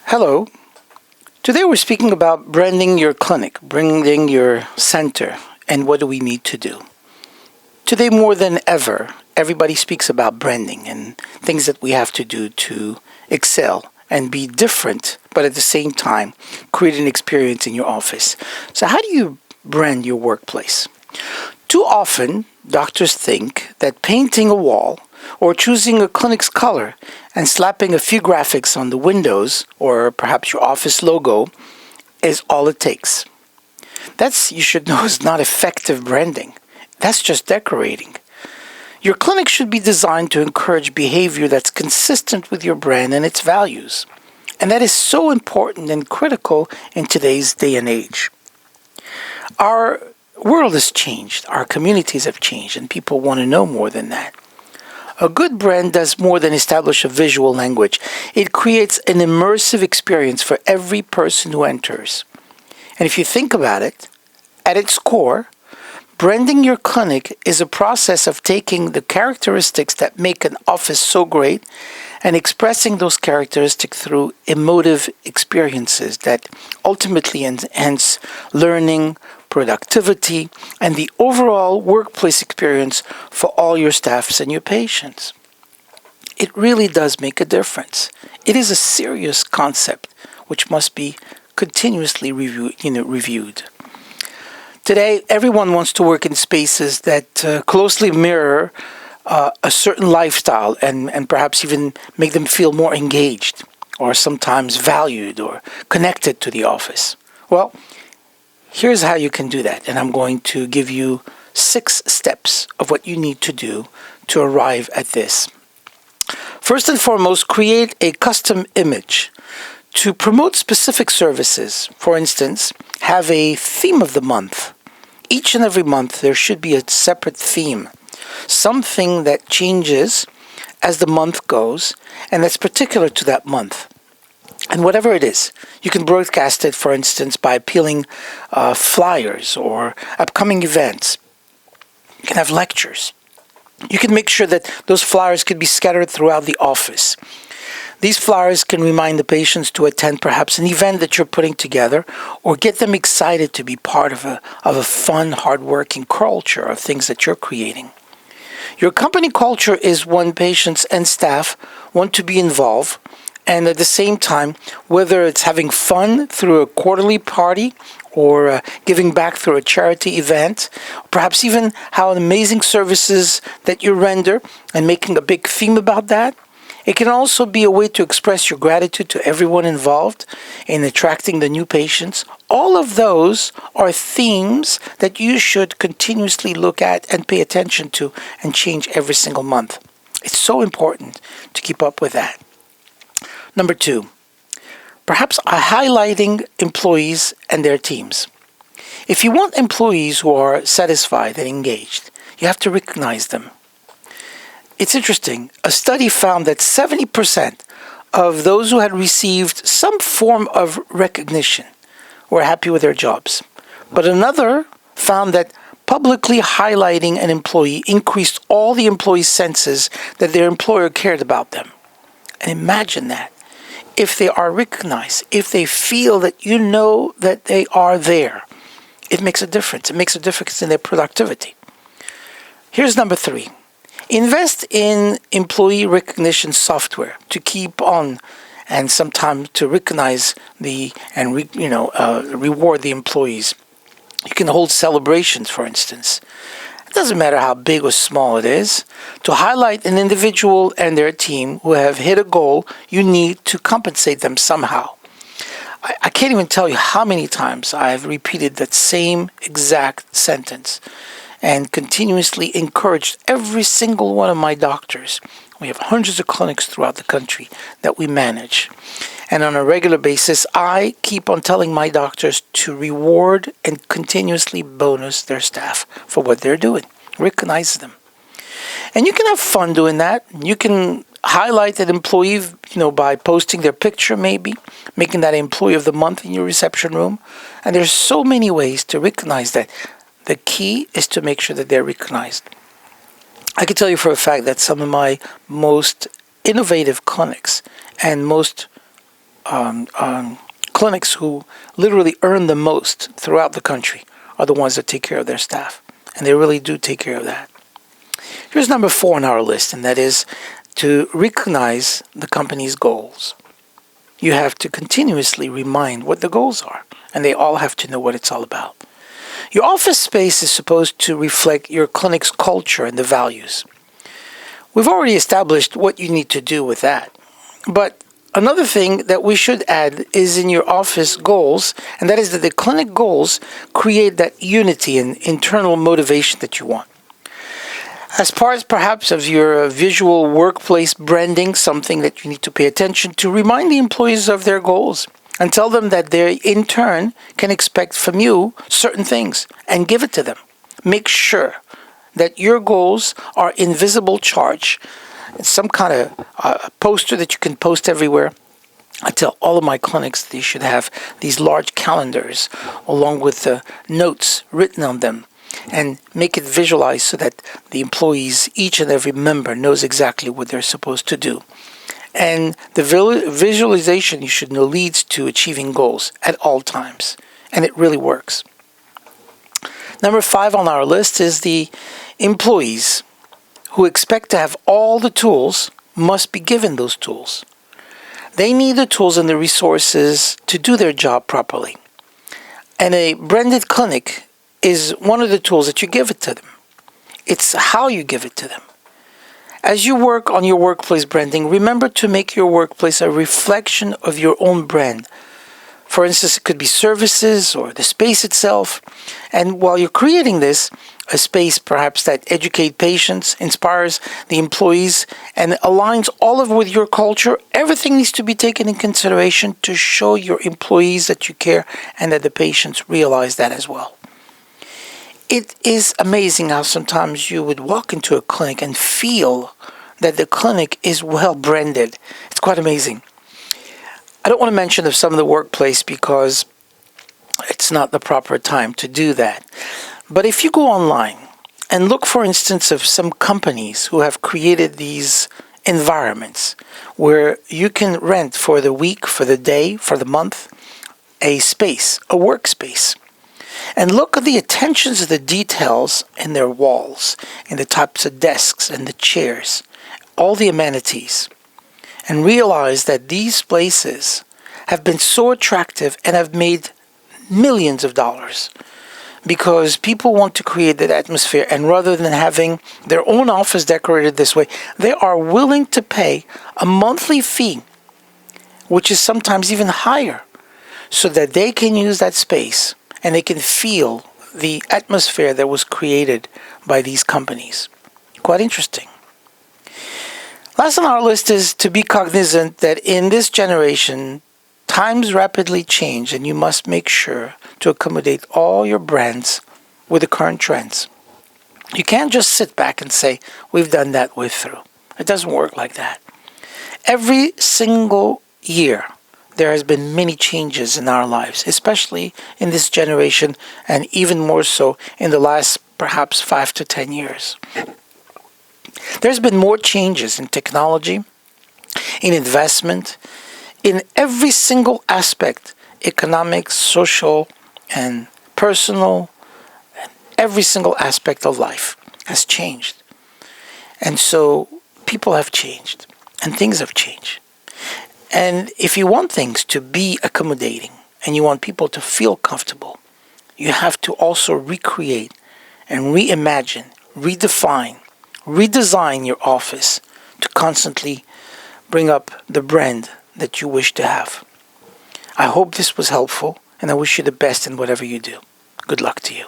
Hello. Today we're speaking about branding your clinic, branding your center, and what do we need to do. Today more than ever, everybody speaks about branding and things that we have to do to excel and be different, but at the same time, create an experience in your office. So how do you brand your workplace? Too often, doctors think that painting a wall or choosing a clinic's color and slapping a few graphics on the windows or perhaps your office logo is all it takes. That's, you should know, is not effective branding. That's just decorating. Your clinic should be designed to encourage behavior that's consistent with your brand and its values. And that is so important and critical in today's day and age. Our world has changed, our communities have changed, and people want to know more than that. A good brand does more than establish a visual language. It creates an immersive experience for every person who enters. And if you think about it, at its core, branding your clinic is a process of taking the characteristics that make an office so great and expressing those characteristics through emotive experiences that ultimately enhance learning, productivity, and the overall workplace experience for all your staffs and your patients. It really does make a difference. It is a serious concept which must be continuously reviewed. Today, everyone wants to work in spaces that closely mirror a certain lifestyle and perhaps even make them feel more engaged or sometimes valued or connected to the office. Well, here's how you can do that, and I'm going to give you 6 steps of what you need to do to arrive at this. First and foremost, create a custom image to promote specific services. For instance, have a theme of the month. Each and every month there should be a separate theme, something that changes as the month goes and that's particular to that month. And whatever it is, you can broadcast it, for instance, by peeling flyers or upcoming events. You can have lectures. You can make sure that those flyers could be scattered throughout the office. These flyers can remind the patients to attend perhaps an event that you're putting together or get them excited to be part of a fun, hard-working culture of things that you're creating. Your company culture is when patients and staff want to be involved, and at the same time, whether it's having fun through a quarterly party or giving back through a charity event, perhaps even how amazing services that you render and making a big theme about that. It can also be a way to express your gratitude to everyone involved in attracting the new patients. All of those are themes that you should continuously look at and pay attention to and change every single month. It's so important to keep up with that. Number 2, perhaps highlighting employees and their teams. If you want employees who are satisfied and engaged, you have to recognize them. It's interesting. A study found that 70% of those who had received some form of recognition were happy with their jobs. But another found that publicly highlighting an employee increased all the employees' senses that their employer cared about them. And imagine that. If they are recognized, if they feel that you know that they are there, it makes a difference. It makes a difference in their productivity. Here's number 3. Invest in employee recognition software to keep on and sometimes to recognize reward the employees. You can hold celebrations, for instance. It doesn't matter how big or small it is. To highlight an individual and their team who have hit a goal, you need to compensate them somehow. I can't even tell you how many times I've repeated that same exact sentence and continuously encouraged every single one of my doctors. We have hundreds of clinics throughout the country that we manage. And on a regular basis, I keep on telling my doctors to reward and continuously bonus their staff for what they're doing. Recognize them. And you can have fun doing that. You can highlight that employee, by posting their picture maybe, making that employee of the month in your reception room. And there's so many ways to recognize that. The key is to make sure that they're recognized. I can tell you for a fact that some of my most innovative clinics and most clinics who literally earn the most throughout the country are the ones that take care of their staff. And they really do take care of that. Here's number 4 on our list, and that is to recognize the company's goals. You have to continuously remind what the goals are, and they all have to know what it's all about. Your office space is supposed to reflect your clinic's culture and the values. We've already established what you need to do with that. But another thing that we should add is in your office goals, and that is that the clinic goals create that unity and internal motivation that you want. As part perhaps of your visual workplace branding, something that you need to pay attention to, remind the employees of their goals and tell them that they in turn can expect from you certain things and give it to them. Make sure that your goals are in visible charge. It's some kind of poster that you can post everywhere. I tell all of my clinics they should have these large calendars along with the notes written on them, and make it visualized so that the employees, each and every member, knows exactly what they're supposed to do. And the visualization, you should know, leads to achieving goals at all times. And it really works. Number 5 on our list is the employees who expect to have all the tools must be given those tools. They need the tools and the resources to do their job properly. And a branded clinic is one of the tools that you give it to them. It's how you give it to them. As you work on your workplace branding, remember to make your workplace a reflection of your own brand. For instance, it could be services or the space itself. And while you're creating this, a space perhaps that educates patients, inspires the employees, and aligns all of it with your culture, everything needs to be taken in consideration to show your employees that you care and that the patients realize that as well. It is amazing how sometimes you would walk into a clinic and feel that the clinic is well branded. It's quite amazing. I don't want to mention of some of the workplace because it's not the proper time to do that. But if you go online and look, for instance, of some companies who have created these environments where you can rent for the week, for the day, for the month, a space, a workspace. And look at the attention to the details in their walls, in the types of desks and the chairs, all the amenities. And realize that these places have been so attractive and have made millions of dollars because people want to create that atmosphere, and rather than having their own office decorated this way, they are willing to pay a monthly fee, which is sometimes even higher, so that they can use that space and they can feel the atmosphere that was created by these companies. Quite interesting. Last on our list is to be cognizant that in this generation, times rapidly change, and you must make sure to accommodate all your brands with the current trends. You can't just sit back and say, we've done that, we're through. It doesn't work like that. Every single year, there has been many changes in our lives, especially in this generation, and even more so in the last perhaps 5 to 10 years. There's been more changes in technology, in investment, in every single aspect, economic, social, and personal, and every single aspect of life has changed. And so people have changed, and things have changed. And if you want things to be accommodating, and you want people to feel comfortable, you have to also recreate and reimagine, redefine, redesign your office to constantly bring up the brand that you wish to have. I hope this was helpful, and I wish you the best in whatever you do. Good luck to you.